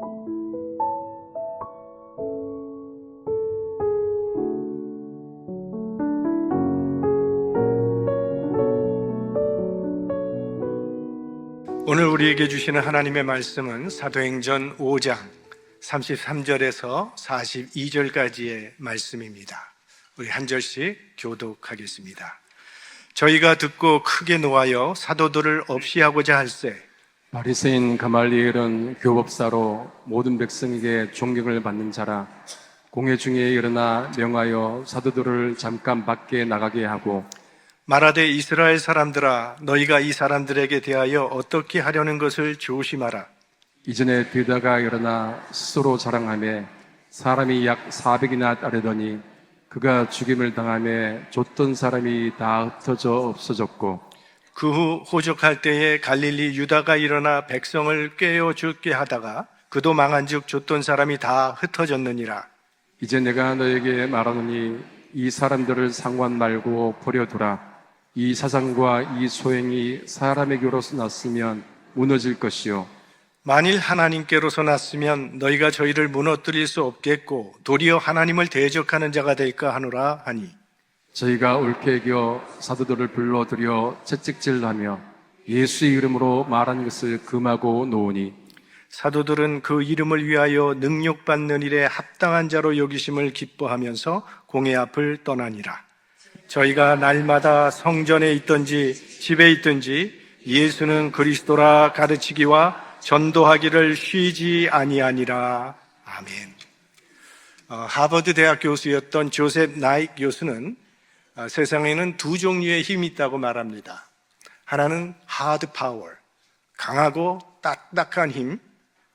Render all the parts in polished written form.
오늘 우리에게 주시는 하나님의 말씀은 사도행전 5장 33절에서 42절까지의 말씀입니다. 우리 한 절씩 교독하겠습니다. 저희가 듣고 크게 노하여 사도들을 없이 하고자 할세. 바리새인 가말리엘은 교법사로 모든 백성에게 존경을 받는 자라. 공회 중에 일어나 명하여 사도들을 잠깐 밖에 나가게 하고 말하되 이스라엘 사람들아, 너희가 이 사람들에게 대하여 어떻게 하려는 것을 조심하라. 이전에 빌다가 일어나 스스로 자랑하며 사람이 약 400이나 따르더니 그가 죽임을 당하며 줬던 사람이 다 흩어져 없어졌고 그 후 호적할 때에 갈릴리 유다가 일어나 백성을 꿰어 죽게 하다가 그도 망한즉 줬던 사람이 다 흩어졌느니라. 이제 내가 너에게 말하노니 이 사람들을 상관 말고 버려두라. 이 사상과 이 소행이 사람에게로서 났으면 무너질 것이요 만일 하나님께로서 났으면 너희가 저희를 무너뜨릴 수 없겠고 도리어 하나님을 대적하는 자가 될까 하노라 하니, 저희가 옳게 여겨 사도들을 불러들여 채찍질하며 예수의 이름으로 말한 것을 금하고 놓으니 사도들은 그 이름을 위하여 능력받는 일에 합당한 자로 여기심을 기뻐하면서 공회 앞을 떠나니라. 저희가 날마다 성전에 있든지 집에 있든지 예수는 그리스도라 가르치기와 전도하기를 쉬지 아니하니라. 아멘. 하버드 대학 교수였던 조셉 나이크 교수는 세상에는 두 종류의 힘이 있다고 말합니다. 하나는 하드 파워, 강하고 딱딱한 힘,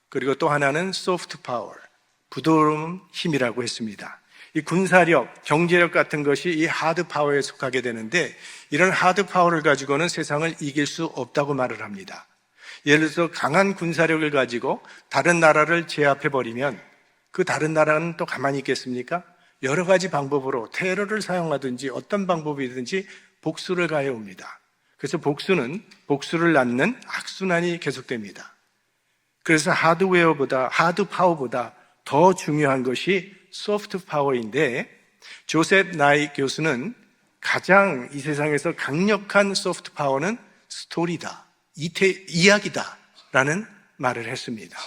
그리고 또 하나는 소프트 파워, 부드러운 힘이라고 했습니다. 이 군사력, 경제력 같은 것이 이 하드 파워에 속하게 되는데, 이런 하드 파워를 가지고는 세상을 이길 수 없다고 말을 합니다. 예를 들어서 강한 군사력을 가지고 다른 나라를 제압해버리면 그 다른 나라는 또 가만히 있겠습니까? 여러 가지 방법으로 테러를 사용하든지 어떤 방법이든지 복수를 가해옵니다. 그래서 복수는 복수를 낳는 악순환이 계속됩니다. 그래서 하드 파워보다 더 중요한 것이 소프트 파워인데, 조셉 나이 교수는 가장 이 세상에서 강력한 소프트 파워는 스토리다, 이야기다 라는 말을 했습니다.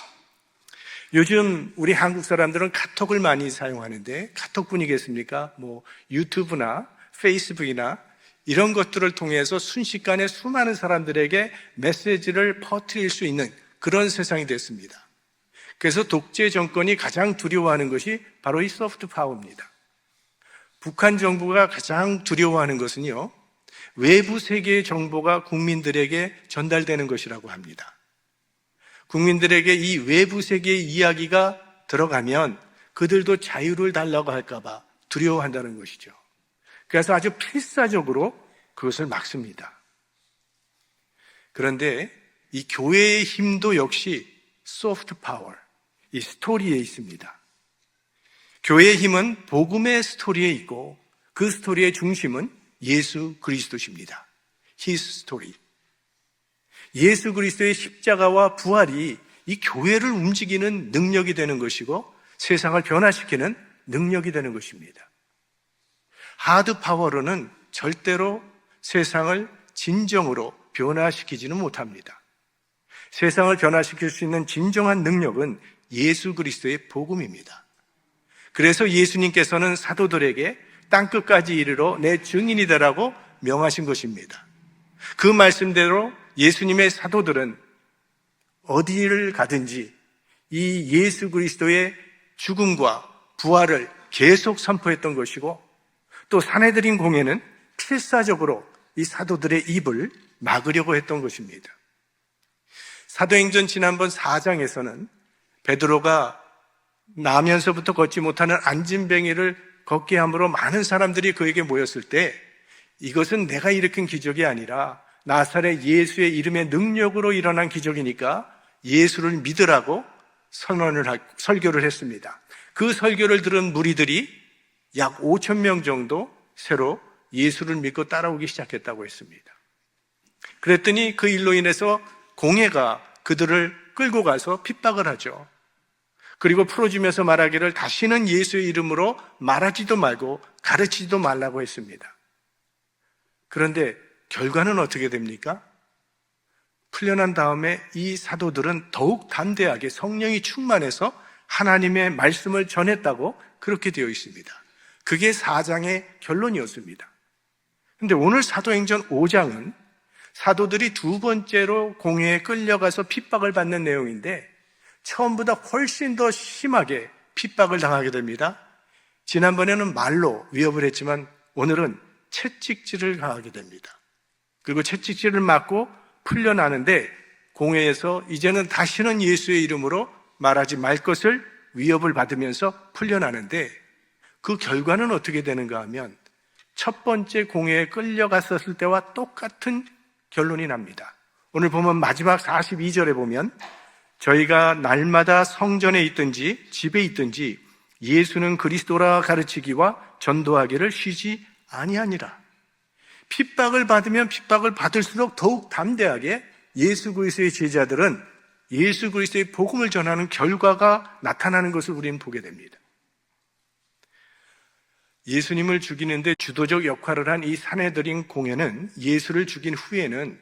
요즘 우리 한국 사람들은 카톡을 많이 사용하는데, 카톡뿐이겠습니까? 유튜브나 페이스북이나 이런 것들을 통해서 순식간에 수많은 사람들에게 메시지를 퍼뜨릴 수 있는 그런 세상이 됐습니다. 그래서 독재 정권이 가장 두려워하는 것이 바로 이 소프트 파워입니다. 북한 정부가 가장 두려워하는 것은요, 외부 세계의 정보가 국민들에게 전달되는 것이라고 합니다. 국민들에게 이 외부 세계의 이야기가 들어가면 그들도 자유를 달라고 할까 봐 두려워한다는 것이죠. 그래서 아주 필사적으로 그것을 막습니다. 그런데 이 교회의 힘도 역시 소프트 파워, 이 스토리에 있습니다. 교회의 힘은 복음의 스토리에 있고 그 스토리의 중심은 예수 그리스도십니다. His story. 예수 그리스도의 십자가와 부활이 이 교회를 움직이는 능력이 되는 것이고 세상을 변화시키는 능력이 되는 것입니다. 하드 파워로는 절대로 세상을 진정으로 변화시키지는 못합니다. 세상을 변화시킬 수 있는 진정한 능력은 예수 그리스도의 복음입니다. 그래서 예수님께서는 사도들에게 땅끝까지 이르러 내 증인이 되라고 명하신 것입니다. 그 말씀대로 예수님의 사도들은 어디를 가든지 이 예수 그리스도의 죽음과 부활을 계속 선포했던 것이고, 또 사내들인 공회는 필사적으로 이 사도들의 입을 막으려고 했던 것입니다. 사도행전 지난번 4장에서는 베드로가 나면서부터 걷지 못하는 안진뱅이를 걷게 함으로 많은 사람들이 그에게 모였을 때, 이것은 내가 일으킨 기적이 아니라 나사렛 예수의 이름의 능력으로 일어난 기적이니까 예수를 믿으라고 설교를 했습니다. 그 설교를 들은 무리들이 약 5천 명 정도 새로 예수를 믿고 따라오기 시작했다고 했습니다. 그랬더니 그 일로 인해서 공회가 그들을 끌고 가서 핍박을 하죠. 그리고 풀어주면서 말하기를 다시는 예수의 이름으로 말하지도 말고 가르치지도 말라고 했습니다. 그런데 결과는 어떻게 됩니까? 풀려난 다음에 이 사도들은 더욱 담대하게 성령이 충만해서 하나님의 말씀을 전했다고 그렇게 되어 있습니다. 그게 4장의 결론이었습니다. 그런데 오늘 사도행전 5장은 사도들이 두 번째로 공회에 끌려가서 핍박을 받는 내용인데 처음보다 훨씬 더 심하게 핍박을 당하게 됩니다. 지난번에는 말로 위협을 했지만 오늘은 채찍질을 당하게 됩니다. 그리고 채찍질을 맞고 풀려나는데 공회에서 이제는 다시는 예수의 이름으로 말하지 말 것을 위협을 받으면서 풀려나는데 그 결과는 어떻게 되는가 하면 첫 번째 공회에 끌려갔었을 때와 똑같은 결론이 납니다. 오늘 보면 마지막 42절에 보면 저희가 날마다 성전에 있든지 집에 있든지 예수는 그리스도라 가르치기와 전도하기를 쉬지 아니하니라. 핍박을 받으면 핍박을 받을수록 더욱 담대하게 예수 그리스도의 제자들은 예수 그리스도의 복음을 전하는 결과가 나타나는 것을 우리는 보게 됩니다. 예수님을 죽이는데 주도적 역할을 한 이 산헤드린 공회는 예수를 죽인 후에는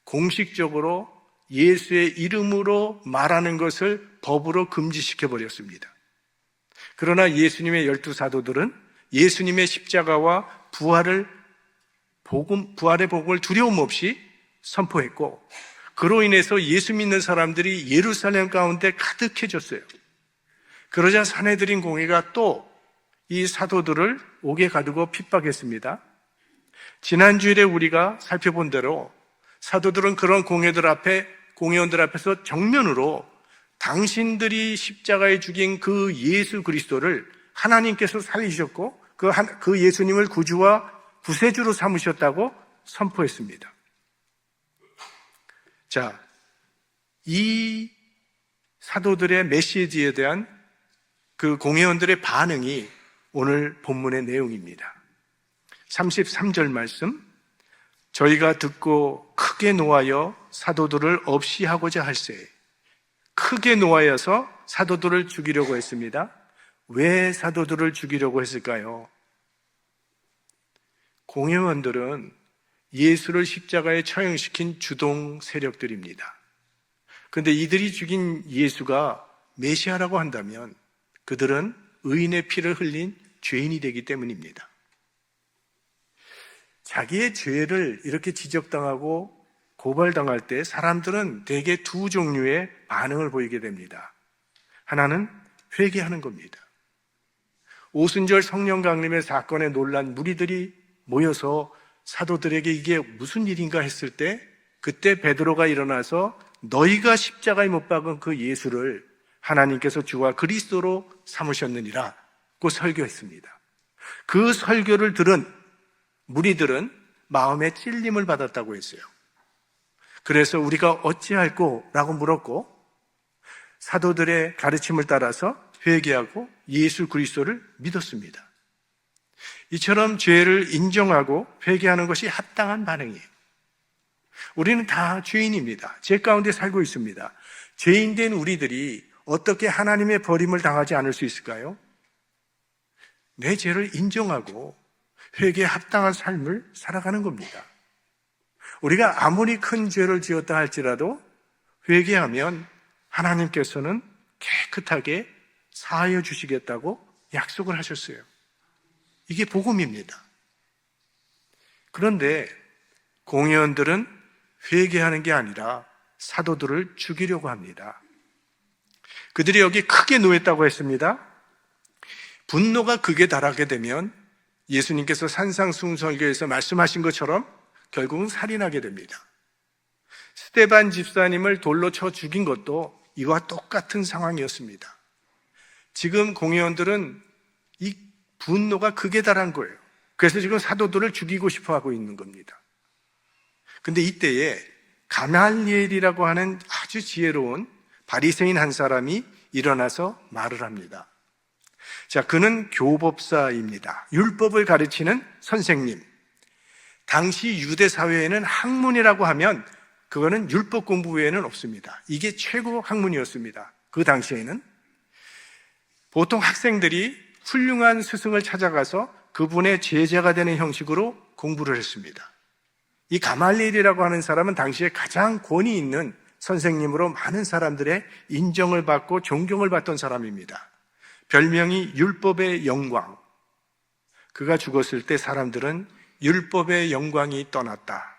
공식적으로 예수의 이름으로 말하는 것을 법으로 금지시켜 버렸습니다. 그러나 예수님의 12사도들은 예수님의 십자가와 부활의 복음을 두려움 없이 선포했고 그로 인해서 예수 믿는 사람들이 예루살렘 가운데 가득해졌어요. 그러자 산헤드린 공회가 또 이 사도들을 옥에 가두고 핍박했습니다. 지난 주일에 우리가 살펴본 대로 사도들은 그런 공회원들 앞에서 정면으로 당신들이 십자가에 죽인 그 예수 그리스도를 하나님께서 살리셨고 그 예수님을 구주와 구세주로 삼으셨다고 선포했습니다. 자, 이 사도들의 메시지에 대한 그 공회원들의 반응이 오늘 본문의 내용입니다. 33절 말씀, 저희가 듣고 크게 노하여 사도들을 없이 하고자 할세. 크게 노하여서 사도들을 죽이려고 했습니다. 왜 사도들을 죽이려고 했을까요? 공회원들은 예수를 십자가에 처형시킨 주동 세력들입니다. 그런데 이들이 죽인 예수가 메시아라고 한다면 그들은 의인의 피를 흘린 죄인이 되기 때문입니다. 자기의 죄를 이렇게 지적당하고 고발당할 때 사람들은 대개 두 종류의 반응을 보이게 됩니다. 하나는 회개하는 겁니다. 오순절 성령 강림의 사건에 놀란 무리들이 모여서 사도들에게 이게 무슨 일인가 했을 때 그때 베드로가 일어나서 너희가 십자가에 못 박은 그 예수를 하나님께서 주와 그리스도로 삼으셨느니라 고 설교했습니다. 그 설교를 들은 무리들은 마음에 찔림을 받았다고 했어요. 그래서 우리가 어찌할꼬? 라고 물었고 사도들의 가르침을 따라서 회개하고 예수 그리스도를 믿었습니다. 이처럼 죄를 인정하고 회개하는 것이 합당한 반응이에요. 우리는 다 죄인입니다. 죄 가운데 살고 있습니다. 죄인된 우리들이 어떻게 하나님의 버림을 당하지 않을 수 있을까요? 내 죄를 인정하고 회개에 합당한 삶을 살아가는 겁니다. 우리가 아무리 큰 죄를 지었다 할지라도 회개하면 하나님께서는 깨끗하게 사하여 주시겠다고 약속을 하셨어요. 이게 복음입니다. 그런데 공회원들은 회개하는 게 아니라 사도들을 죽이려고 합니다. 그들이 여기 크게 노했다고 했습니다. 분노가 극에 달하게 되면 예수님께서 산상수훈설교에서 말씀하신 것처럼 결국은 살인하게 됩니다. 스데반 집사님을 돌로 쳐 죽인 것도 이와 똑같은 상황이었습니다. 지금 공회원들은 이 분노가 극에 달한 거예요. 그래서 지금 사도들을 죽이고 싶어 하고 있는 겁니다. 근데 이때에 가말리엘이라고 하는 아주 지혜로운 바리새인 한 사람이 일어나서 말을 합니다. 자, 그는 교법사입니다. 율법을 가르치는 선생님. 당시 유대 사회에는 학문이라고 하면 그거는 율법 공부 외에는 없습니다. 이게 최고 학문이었습니다. 그 당시에는. 보통 학생들이 훌륭한 스승을 찾아가서 그분의 제자가 되는 형식으로 공부를 했습니다. 이 가말리엘이라고 하는 사람은 당시에 가장 권위 있는 선생님으로 많은 사람들의 인정을 받고 존경을 받던 사람입니다. 별명이 율법의 영광. 그가 죽었을 때 사람들은 율법의 영광이 떠났다,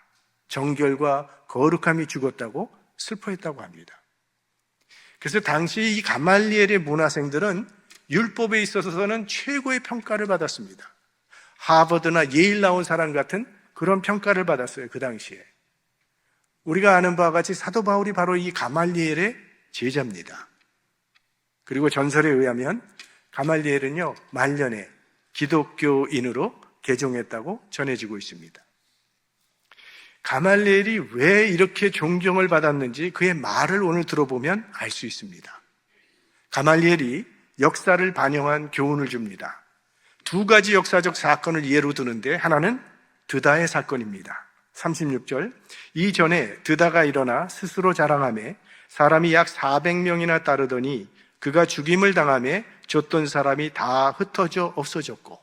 정결과 거룩함이 죽었다고 슬퍼했다고 합니다. 그래서 당시 이 가말리엘의 문화생들은 율법에 있어서는 최고의 평가를 받았습니다. 하버드나 예일 나온 사람 같은 그런 평가를 받았어요, 그 당시에. 우리가 아는 바와 같이 사도 바울이 바로 이 가말리엘의 제자입니다. 그리고 전설에 의하면 가말리엘은요, 말년에 기독교인으로 개종했다고 전해지고 있습니다. 가말리엘이 왜 이렇게 존경을 받았는지 그의 말을 오늘 들어보면 알 수 있습니다. 가말리엘이 역사를 반영한 교훈을 줍니다. 두 가지 역사적 사건을 예로 드는데 하나는 드다의 사건입니다. 36절, 이전에 드다가 일어나 스스로 자랑하며 사람이 약 400명이나 따르더니 그가 죽임을 당하며 줬던 사람이 다 흩어져 없어졌고,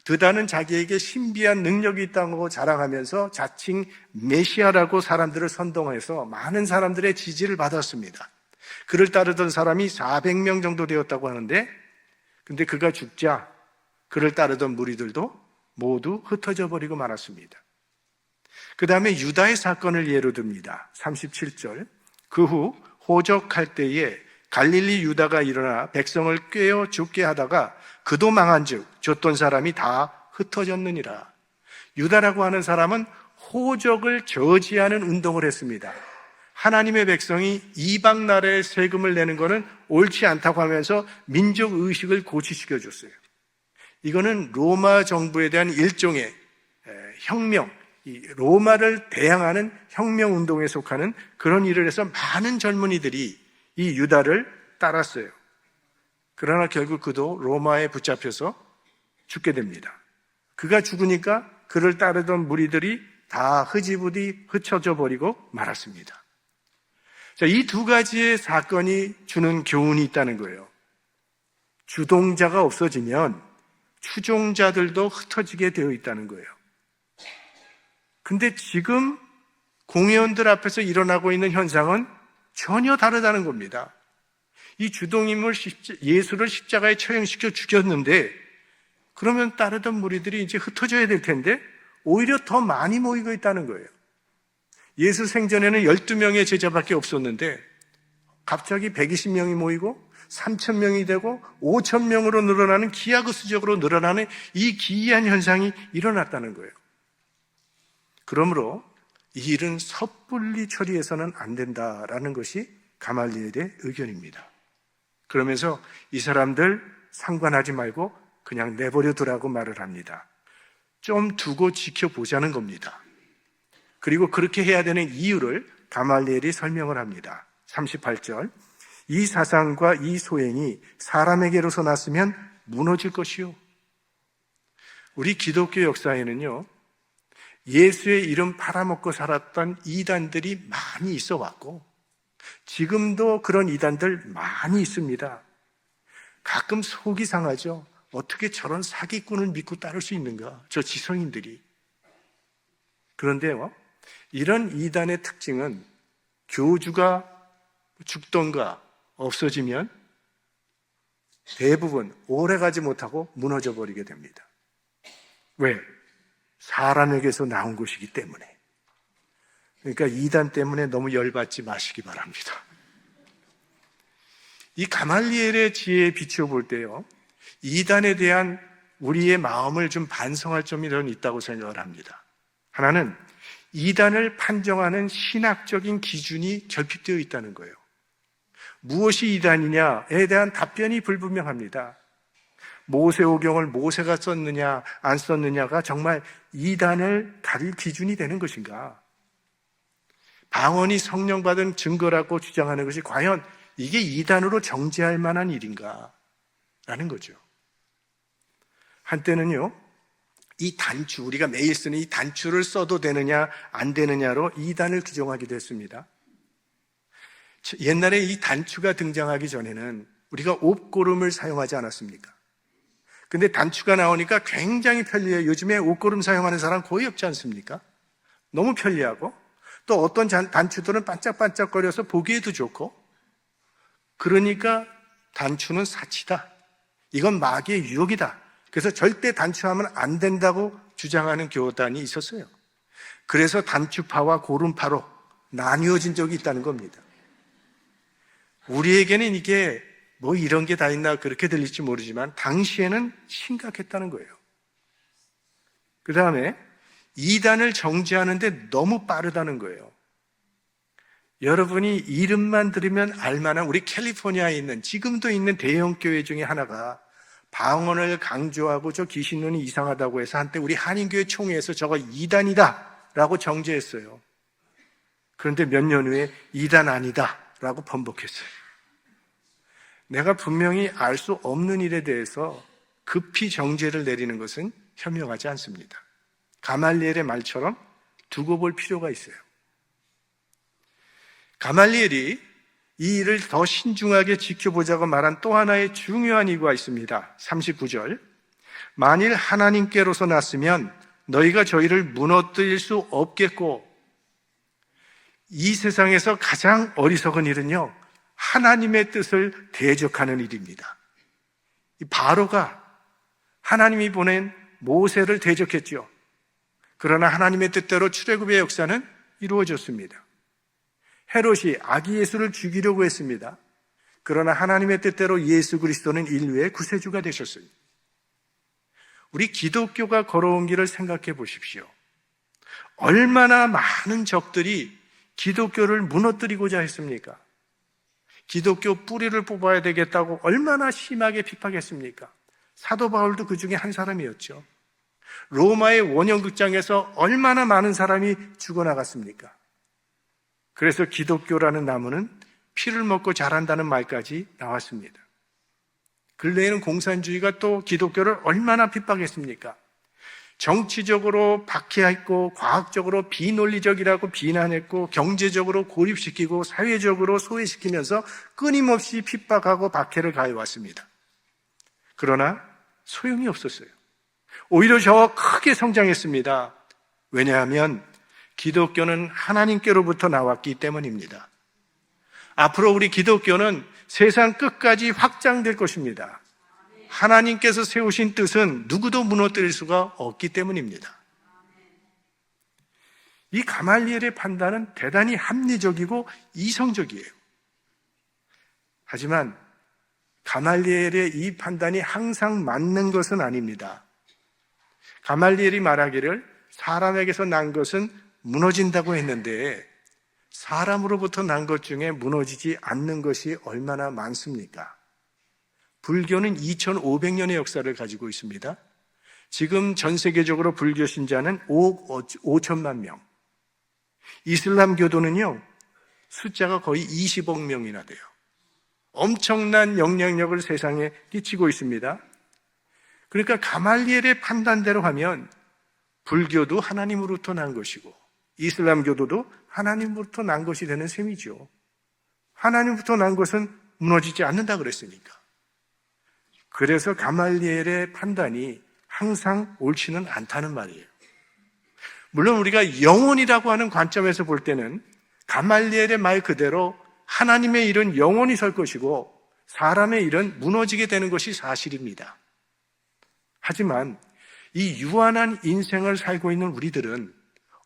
드다는 자기에게 신비한 능력이 있다고 자랑하면서 자칭 메시아라고 사람들을 선동해서 많은 사람들의 지지를 받았습니다. 그를 따르던 사람이 400명 정도 되었다고 하는데, 근데 그가 죽자 그를 따르던 무리들도 모두 흩어져 버리고 말았습니다. 그 다음에 유다의 사건을 예로 듭니다. 37절, 그 후 호적할 때에 갈릴리 유다가 일어나 백성을 꿰어 죽게 하다가 그도 망한즉 줬던 사람이 다 흩어졌느니라. 유다라고 하는 사람은 호적을 저지하는 운동을 했습니다. 하나님의 백성이 이방 나라에 세금을 내는 것은 옳지 않다고 하면서 민족 의식을 고취시켜 줬어요. 이거는 로마 정부에 대한 일종의 혁명, 로마를 대항하는 혁명 운동에 속하는 그런 일을 해서 많은 젊은이들이 이 유다를 따랐어요. 그러나 결국 그도 로마에 붙잡혀서 죽게 됩니다. 그가 죽으니까 그를 따르던 무리들이 다 흐지부지 흩어져 버리고 말았습니다. 자, 이 두 가지의 사건이 주는 교훈이 있다는 거예요. 주동자가 없어지면 추종자들도 흩어지게 되어 있다는 거예요. 근데 지금 공회원들 앞에서 일어나고 있는 현상은 전혀 다르다는 겁니다. 이 주동인물 예수를 십자가에 처형시켜 죽였는데, 그러면 따르던 무리들이 이제 흩어져야 될 텐데 오히려 더 많이 모이고 있다는 거예요. 예수 생전에는 12명의 제자밖에 없었는데 갑자기 120명이 모이고 3,000명이 되고 5,000명으로 늘어나는, 기하급수적으로 늘어나는 이 기이한 현상이 일어났다는 거예요. 그러므로 이 일은 섣불리 처리해서는 안 된다라는 것이 가말리엘의 의견입니다. 그러면서 이 사람들 상관하지 말고 그냥 내버려 두라고 말을 합니다. 좀 두고 지켜보자는 겁니다. 그리고 그렇게 해야 되는 이유를 가말리엘이 설명을 합니다. 38절, 이 사상과 이 소행이 사람에게로서 났으면 무너질 것이요. 우리 기독교 역사에는요, 예수의 이름 팔아먹고 살았던 이단들이 많이 있어 왔고 지금도 그런 이단들 많이 있습니다. 가끔 속이 상하죠. 어떻게 저런 사기꾼을 믿고 따를 수 있는가, 저 지성인들이. 그런데요, 이런 이단의 특징은 교주가 죽던가 없어지면 대부분 오래가지 못하고 무너져 버리게 됩니다. 왜? 사람에게서 나온 것이기 때문에. 그러니까 이단 때문에 너무 열받지 마시기 바랍니다. 이 가말리엘의 지혜에 비춰볼 때요, 이단에 대한 우리의 마음을 좀 반성할 점이 더 있다고 생각을 합니다. 하나는 이단을 판정하는 신학적인 기준이 결핍되어 있다는 거예요. 무엇이 이단이냐에 대한 답변이 불분명합니다. 모세오경을 모세가 썼느냐 안 썼느냐가 정말 이단을 가릴 기준이 되는 것인가? 방언이 성령 받은 증거라고 주장하는 것이 과연 이게 이단으로 정죄할 만한 일인가? 라는 거죠. 한때는요, 이 단추, 우리가 매일 쓰는 이 단추를 써도 되느냐 안 되느냐로 이단을 규정하기도 했습니다. 옛날에 이 단추가 등장하기 전에는 우리가 옷고름을 사용하지 않았습니까? 근데 단추가 나오니까 굉장히 편리해요. 요즘에 옷고름 사용하는 사람 거의 없지 않습니까? 너무 편리하고, 또 어떤 단추들은 반짝반짝거려서 보기에도 좋고, 그러니까 단추는 사치다. 이건 마귀의 유혹이다. 그래서 절대 단추하면 안 된다고 주장하는 교단이 있었어요. 그래서 단추파와 고름파로 나뉘어진 적이 있다는 겁니다. 우리에게는 이게 뭐 이런 게 다 있나 그렇게 들릴지 모르지만 당시에는 심각했다는 거예요. 그 다음에 이단을 정죄하는데 너무 빠르다는 거예요. 여러분이 이름만 들으면 알만한 우리 캘리포니아에 있는, 지금도 있는 대형 교회 중에 하나가 방언을 강조하고 저 귀신론이 이상하다고 해서 한때 우리 한인교회 총회에서 저거 이단이다 라고 정죄했어요. 그런데 몇 년 후에 이단 아니다 라고 번복했어요. 내가 분명히 알 수 없는 일에 대해서 급히 정죄를 내리는 것은 현명하지 않습니다. 가말리엘의 말처럼 두고 볼 필요가 있어요. 가말리엘이 이 일을 더 신중하게 지켜보자고 말한 또 하나의 중요한 이유가 있습니다. 39절. 만일 하나님께로서 났으면 너희가 저희를 무너뜨릴 수 없겠고, 이 세상에서 가장 어리석은 일은요, 하나님의 뜻을 대적하는 일입니다. 이 바로가 하나님이 보낸 모세를 대적했죠. 그러나 하나님의 뜻대로 출애굽의 역사는 이루어졌습니다. 헤롯이 아기 예수를 죽이려고 했습니다. 그러나 하나님의 뜻대로 예수 그리스도는 인류의 구세주가 되셨습니다. 우리 기독교가 걸어온 길을 생각해 보십시오. 얼마나 많은 적들이 기독교를 무너뜨리고자 했습니까? 기독교 뿌리를 뽑아야 되겠다고 얼마나 심하게 핍박했습니까? 사도 바울도 그 중에 한 사람이었죠. 로마의 원형극장에서 얼마나 많은 사람이 죽어나갔습니까? 그래서 기독교라는 나무는 피를 먹고 자란다는 말까지 나왔습니다. 근래에는 공산주의가 또 기독교를 얼마나 핍박했습니까? 정치적으로 박해했고, 과학적으로 비논리적이라고 비난했고, 경제적으로 고립시키고, 사회적으로 소외시키면서 끊임없이 핍박하고 박해를 가해왔습니다. 그러나 소용이 없었어요. 오히려 저 크게 성장했습니다. 왜냐하면 기독교는 하나님께로부터 나왔기 때문입니다. 앞으로 우리 기독교는 세상 끝까지 확장될 것입니다. 하나님께서 세우신 뜻은 누구도 무너뜨릴 수가 없기 때문입니다. 이 가말리엘의 판단은 대단히 합리적이고 이성적이에요. 하지만 가말리엘의 이 판단이 항상 맞는 것은 아닙니다. 가말리엘이 말하기를 사람에게서 난 것은 무너진다고 했는데, 사람으로부터 난 것 중에 무너지지 않는 것이 얼마나 많습니까? 불교는 2500년의 역사를 가지고 있습니다. 지금 전 세계적으로 불교 신자는 5억 5천만 명. 이슬람교도는요, 숫자가 거의 20억 명이나 돼요. 엄청난 영향력을 세상에 끼치고 있습니다. 그러니까 가말리엘의 판단대로 하면 불교도 하나님으로부터 난 것이고 이슬람교도도 하나님으로부터 난 것이 되는 셈이죠. 하나님으로부터 난 것은 무너지지 않는다 그랬으니까. 그래서 가말리엘의 판단이 항상 옳지는 않다는 말이에요. 물론 우리가 영원이라고 하는 관점에서 볼 때는 가말리엘의 말 그대로 하나님의 일은 영원히 설 것이고 사람의 일은 무너지게 되는 것이 사실입니다. 하지만 이 유한한 인생을 살고 있는 우리들은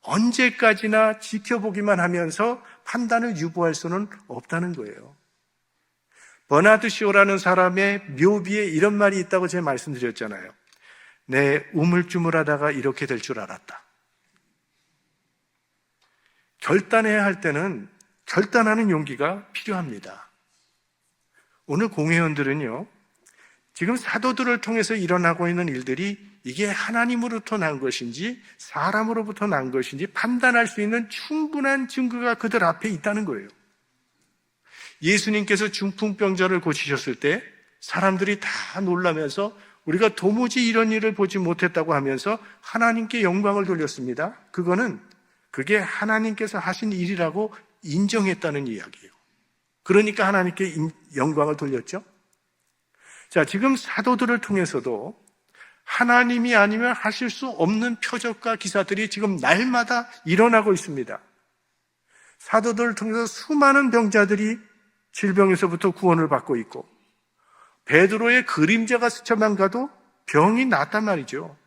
언제까지나 지켜보기만 하면서 판단을 유보할 수는 없다는 거예요. 버나드 쇼라는 사람의 묘비에 이런 말이 있다고 제가 말씀드렸잖아요. 내 우물쭈물하다가 이렇게 될 줄 알았다. 결단해야 할 때는 결단하는 용기가 필요합니다. 오늘 공회원들은요, 지금 사도들을 통해서 일어나고 있는 일들이 이게 하나님으로부터 난 것인지 사람으로부터 난 것인지 판단할 수 있는 충분한 증거가 그들 앞에 있다는 거예요. 예수님께서 중풍병자를 고치셨을 때 사람들이 다 놀라면서 우리가 도무지 이런 일을 보지 못했다고 하면서 하나님께 영광을 돌렸습니다. 그게 하나님께서 하신 일이라고 인정했다는 이야기예요. 그러니까 하나님께 영광을 돌렸죠. 자, 지금 사도들을 통해서도 하나님이 아니면 하실 수 없는 표적과 기사들이 지금 날마다 일어나고 있습니다. 사도들을 통해서 수많은 병자들이 질병에서부터 구원을 받고 있고, 베드로의 그림자가 스쳐만 가도 병이 낫단 말이죠.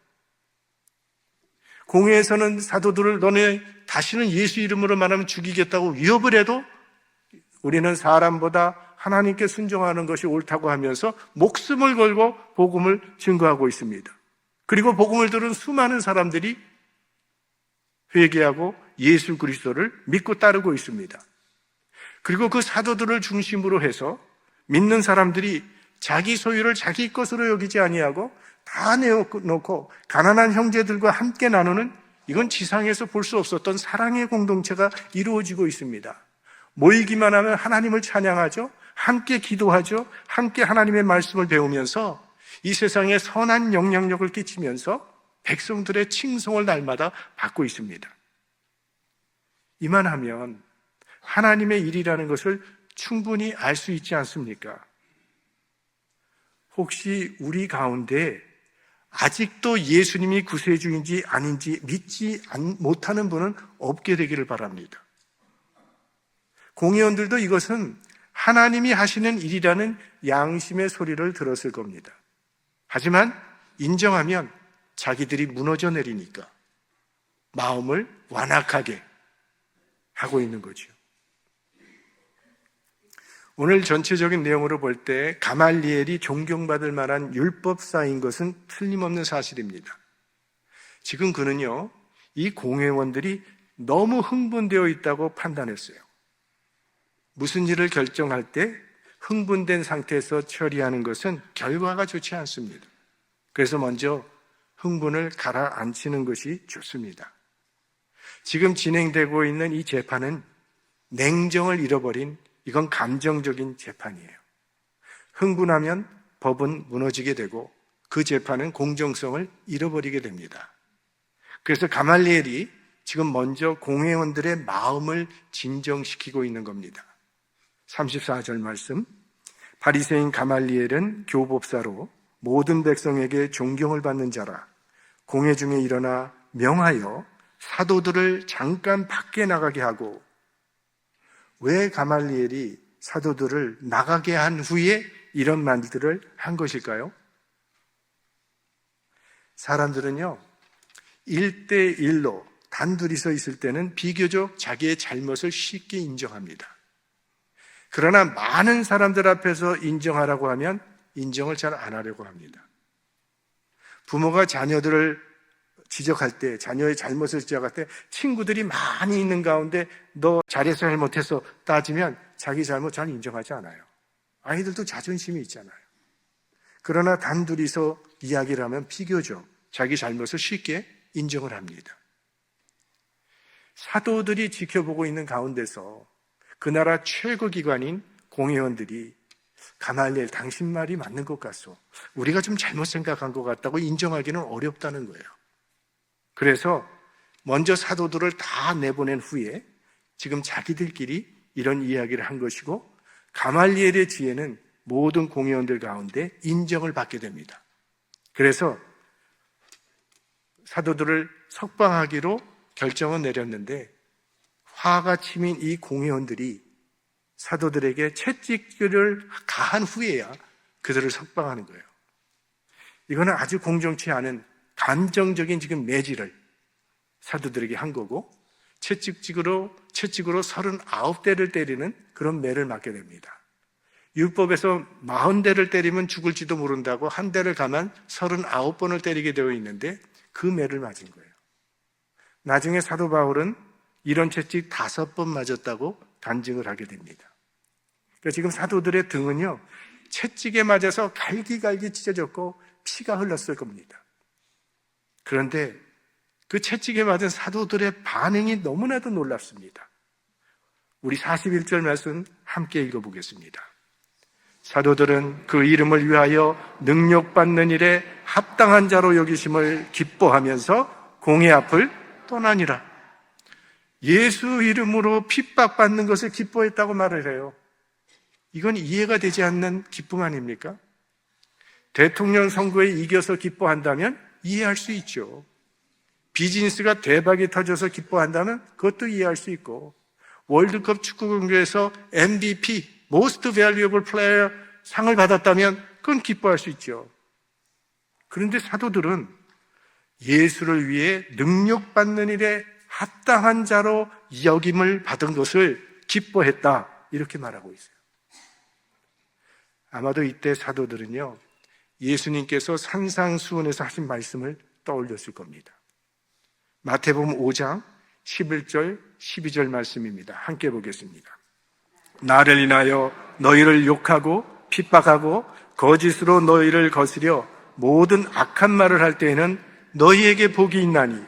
공회에서는 사도들을 너네 다시는 예수 이름으로 말하면 죽이겠다고 위협을 해도 우리는 사람보다 하나님께 순종하는 것이 옳다고 하면서 목숨을 걸고 복음을 증거하고 있습니다. 그리고 복음을 들은 수많은 사람들이 회개하고 예수 그리스도를 믿고 따르고 있습니다. 그리고 그 사도들을 중심으로 해서 믿는 사람들이 자기 소유를 자기 것으로 여기지 아니하고 다 내어놓고 가난한 형제들과 함께 나누는, 이건 지상에서 볼 수 없었던 사랑의 공동체가 이루어지고 있습니다. 모이기만 하면 하나님을 찬양하죠. 함께 기도하죠. 함께 하나님의 말씀을 배우면서 이 세상에 선한 영향력을 끼치면서 백성들의 칭송을 날마다 받고 있습니다. 이만하면 하나님의 일이라는 것을 충분히 알 수 있지 않습니까? 혹시 우리 가운데 아직도 예수님이 구세주인지 아닌지 믿지 못하는 분은 없게 되기를 바랍니다. 공회원들도 이것은 하나님이 하시는 일이라는 양심의 소리를 들었을 겁니다. 하지만 인정하면 자기들이 무너져 내리니까 마음을 완악하게 하고 있는 거죠. 오늘 전체적인 내용으로 볼 때 가말리엘이 존경받을 만한 율법사인 것은 틀림없는 사실입니다. 지금 그는요, 이 공회원들이 너무 흥분되어 있다고 판단했어요. 무슨 일을 결정할 때 흥분된 상태에서 처리하는 것은 결과가 좋지 않습니다. 그래서 먼저 흥분을 가라앉히는 것이 좋습니다. 지금 진행되고 있는 이 재판은 냉정을 잃어버린, 이건 감정적인 재판이에요. 흥분하면 법은 무너지게 되고 그 재판은 공정성을 잃어버리게 됩니다. 그래서 가말리엘이 지금 먼저 공회원들의 마음을 진정시키고 있는 겁니다. 34절 말씀, 바리새인 가말리엘은 교법사로 모든 백성에게 존경을 받는 자라. 공회 중에 일어나 명하여 사도들을 잠깐 밖에 나가게 하고. 왜 가말리엘이 사도들을 나가게 한 후에 이런 말들을 한 것일까요? 사람들은요, 1대1로 단둘이서 있을 때는 비교적 자기의 잘못을 쉽게 인정합니다. 그러나 많은 사람들 앞에서 인정하라고 하면 인정을 잘 안 하려고 합니다. 부모가 자녀들을 지적할 때, 자녀의 잘못을 지적할 때 친구들이 많이 있는 가운데 너 잘해서 잘못해서 따지면 자기 잘못 잘 인정하지 않아요. 아이들도 자존심이 있잖아요. 그러나 단둘이서 이야기를 하면 비교적 자기 잘못을 쉽게 인정을 합니다. 사도들이 지켜보고 있는 가운데서 그 나라 최고 기관인 공회원들이 가말리엘 당신 말이 맞는 것 같소. 우리가 좀 잘못 생각한 것 같다고 인정하기는 어렵다는 거예요. 그래서 먼저 사도들을 다 내보낸 후에 지금 자기들끼리 이런 이야기를 한 것이고, 가말리엘의 지혜는 모든 공회원들 가운데 인정을 받게 됩니다. 그래서 사도들을 석방하기로 결정을 내렸는데 화가 치민 이 공회원들이 사도들에게 채찍질을 가한 후에야 그들을 석방하는 거예요. 이거는 아주 공정치 않은 감정적인 지금 매질을 사도들에게 한 거고, 채찍으로 39대를 때리는 그런 매를 맞게 됩니다. 율법에서 40대를 때리면 죽을지도 모른다고 한 대를 가만 39번을 때리게 되어 있는데 그 매를 맞은 거예요. 나중에 사도 바울은 이런 채찍 5번 맞았다고 간증을 하게 됩니다. 그러니까 지금 사도들의 등은요, 채찍에 맞아서 갈기갈기 찢어졌고 피가 흘렀을 겁니다. 그런데 그 채찍에 맞은 사도들의 반응이 너무나도 놀랍습니다. 우리 41절 말씀 함께 읽어보겠습니다. 사도들은 그 이름을 위하여 능력받는 일에 합당한 자로 여기심을 기뻐하면서 공회 앞을 떠나니라. 예수 이름으로 핍박받는 것을 기뻐했다고 말을 해요. 이건 이해가 되지 않는 기쁨 아닙니까? 대통령 선거에 이겨서 기뻐한다면 이해할 수 있죠. 비즈니스가 대박이 터져서 기뻐한다면 그것도 이해할 수 있고, 월드컵 축구 경기에서 MVP, Most Valuable Player 상을 받았다면 그건 기뻐할 수 있죠. 그런데 사도들은 예수를 위해 능력받는 일에 합당한 자로 여김을 받은 것을 기뻐했다, 이렇게 말하고 있어요. 아마도 이때 사도들은요, 예수님께서 산상수훈에서 하신 말씀을 떠올렸을 겁니다. 마태복음 5장 11절 12절 말씀입니다. 함께 보겠습니다. 나를 인하여 너희를 욕하고 핍박하고 거짓으로 너희를 거스려 모든 악한 말을 할 때에는 너희에게 복이 있나니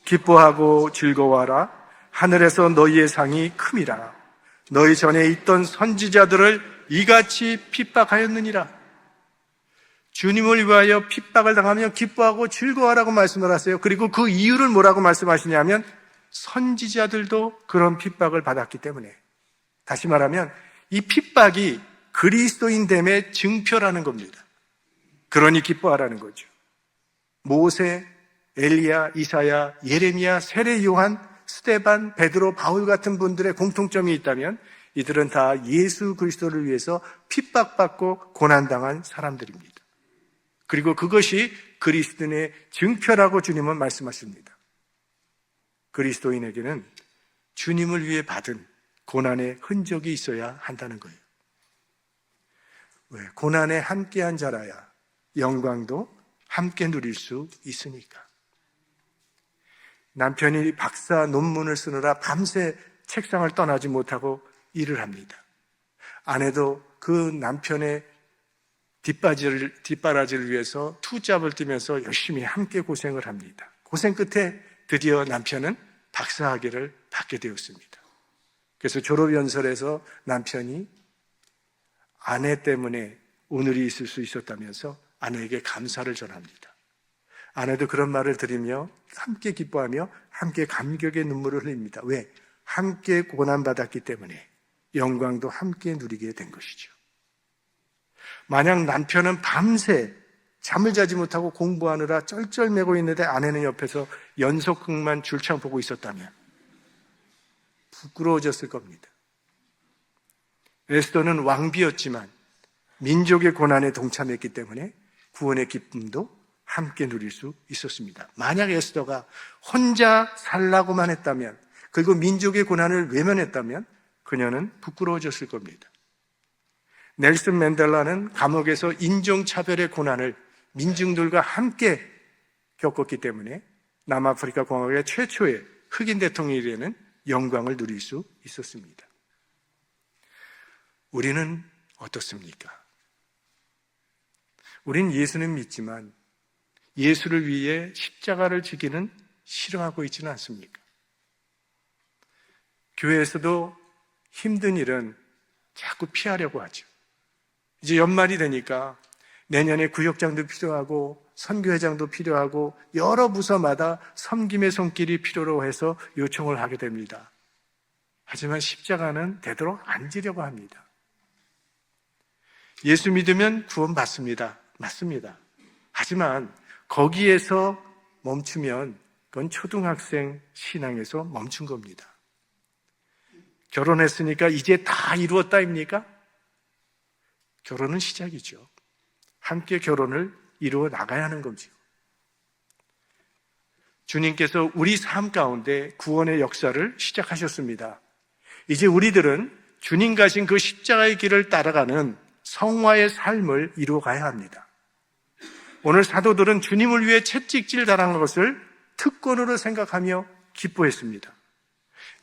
기뻐하고 즐거워하라. 하늘에서 너희의 상이 큼이라. 너희 전에 있던 선지자들을 이같이 핍박하였느니라. 주님을 위하여 핍박을 당하면 기뻐하고 즐거워하라고 말씀을 하세요. 그리고 그 이유를 뭐라고 말씀하시냐면 선지자들도 그런 핍박을 받았기 때문에, 다시 말하면 이 핍박이 그리스도인됨의 증표라는 겁니다. 그러니 기뻐하라는 거죠. 모세, 엘리야, 이사야, 예레미야, 세례 요한, 스데반, 베드로, 바울 같은 분들의 공통점이 있다면 이들은 다 예수 그리스도를 위해서 핍박받고 고난당한 사람들입니다. 그리고 그것이 그리스도인의 증표라고 주님은 말씀하십니다. 그리스도인에게는 주님을 위해 받은 고난의 흔적이 있어야 한다는 거예요. 왜? 고난에 함께한 자라야 영광도 함께 누릴 수 있으니까. 남편이 박사 논문을 쓰느라 밤새 책상을 떠나지 못하고 일을 합니다. 아내도 그 남편의 뒷바라지를 위해서 투잡을 뛰면서 열심히 함께 고생을 합니다. 고생 끝에 드디어 남편은 박사학위를 받게 되었습니다. 그래서 졸업연설에서 남편이 아내 때문에 오늘이 있을 수 있었다면서 아내에게 감사를 전합니다. 아내도 그런 말을 들으며 함께 기뻐하며 함께 감격의 눈물을 흘립니다. 왜? 함께 고난받았기 때문에 영광도 함께 누리게 된 것이죠. 만약 남편은 밤새 잠을 자지 못하고 공부하느라 쩔쩔매고 있는데 아내는 옆에서 연속극만 줄창 보고 있었다면 부끄러워졌을 겁니다. 에스더는 왕비였지만 민족의 고난에 동참했기 때문에 구원의 기쁨도 함께 누릴 수 있었습니다. 만약 에스더가 혼자 살라고만 했다면, 그리고 민족의 고난을 외면했다면 그녀는 부끄러워졌을 겁니다. 넬슨 맨델라는 감옥에서 인종차별의 고난을 민중들과 함께 겪었기 때문에 남아프리카 공화국의 최초의 흑인 대통령이 되는 영광을 누릴 수 있었습니다. 우리는 어떻습니까? 우린 예수는 믿지만 예수를 위해 십자가를 지기는 싫어하고 있지는 않습니까? 교회에서도 힘든 일은 자꾸 피하려고 하죠. 이제 연말이 되니까 내년에 구역장도 필요하고 선교회장도 필요하고 여러 부서마다 섬김의 손길이 필요로 해서 요청을 하게 됩니다. 하지만 십자가는 되도록 안 지려고 합니다. 예수 믿으면 구원받습니다. 맞습니다. 하지만 거기에서 멈추면 그건 초등학생 신앙에서 멈춘 겁니다. 결혼했으니까 이제 다 이루었다입니까? 결혼은 시작이죠. 함께 결혼을 이루어 나가야 하는 거죠. 주님께서 우리 삶 가운데 구원의 역사를 시작하셨습니다. 이제 우리들은 주님 가신 그 십자가의 길을 따라가는 성화의 삶을 이루어 가야 합니다. 오늘 사도들은 주님을 위해 채찍질 당한 것을 특권으로 생각하며 기뻐했습니다.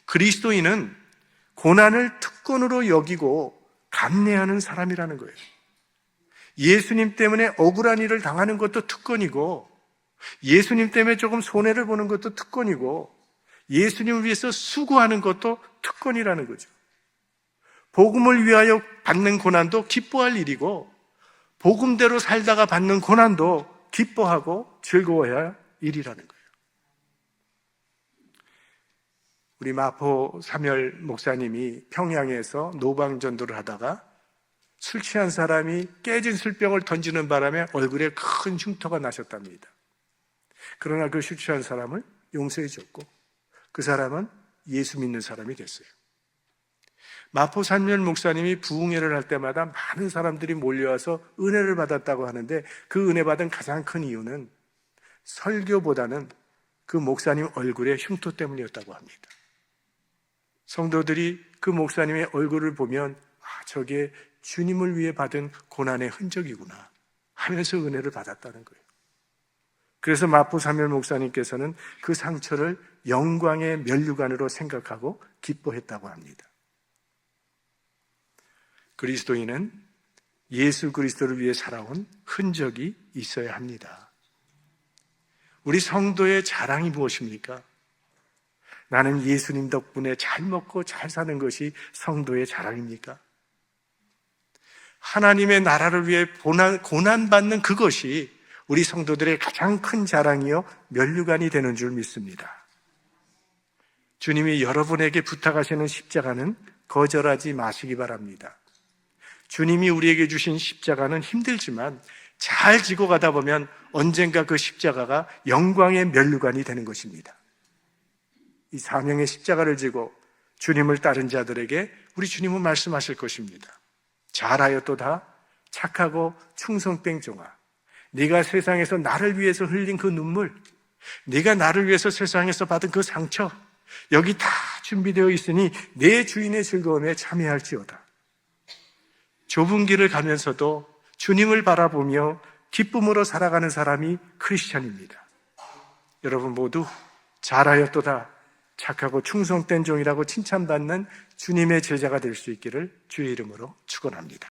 그리스도인은 고난을 특권으로 여기고 감내하는 사람이라는 거예요. 예수님 때문에 억울한 일을 당하는 것도 특권이고, 예수님 때문에 조금 손해를 보는 것도 특권이고, 예수님을 위해서 수고하는 것도 특권이라는 거죠. 복음을 위하여 받는 고난도 기뻐할 일이고, 복음대로 살다가 받는 고난도 기뻐하고 즐거워해야 할 일이라는 거예요. 우리 마포 삼열 목사님이 평양에서 노방전도를 하다가 술 취한 사람이 깨진 술병을 던지는 바람에 얼굴에 큰 흉터가 나셨답니다. 그러나 그 술 취한 사람을 용서해 줬고 그 사람은 예수 믿는 사람이 됐어요. 마포 산멸 목사님이 부흥회를 할 때마다 많은 사람들이 몰려와서 은혜를 받았다고 하는데 그 은혜 받은 가장 큰 이유는 설교보다는 그 목사님 얼굴의 흉터 때문이었다고 합니다. 성도들이 그 목사님의 얼굴을 보면 저게 주님을 위해 받은 고난의 흔적이구나 하면서 은혜를 받았다는 거예요. 그래서 마포 산멸 목사님께서는 그 상처를 영광의 면류관으로 생각하고 기뻐했다고 합니다. 그리스도인은 예수 그리스도를 위해 살아온 흔적이 있어야 합니다. 우리 성도의 자랑이 무엇입니까? 나는 예수님 덕분에 잘 먹고 잘 사는 것이 성도의 자랑입니까? 하나님의 나라를 위해 고난받는 그것이 우리 성도들의 가장 큰 자랑이요 면류관이 되는 줄 믿습니다. 주님이 여러분에게 부탁하시는 십자가는 거절하지 마시기 바랍니다. 주님이 우리에게 주신 십자가는 힘들지만 잘 지고 가다 보면 언젠가 그 십자가가 영광의 면류관이 되는 것입니다. 이 사명의 십자가를 지고 주님을 따른 자들에게 우리 주님은 말씀하실 것입니다. 잘하였도다 착하고 충성된 종아, 네가 세상에서 나를 위해서 흘린 그 눈물, 네가 나를 위해서 세상에서 받은 그 상처, 여기 다 준비되어 있으니 내 주인의 즐거움에 참여할지어다. 좁은 길을 가면서도 주님을 바라보며 기쁨으로 살아가는 사람이 크리스찬입니다. 여러분 모두 잘하였도다 착하고 충성된 종이라고 칭찬받는 주님의 제자가 될 수 있기를 주의 이름으로 축원합니다.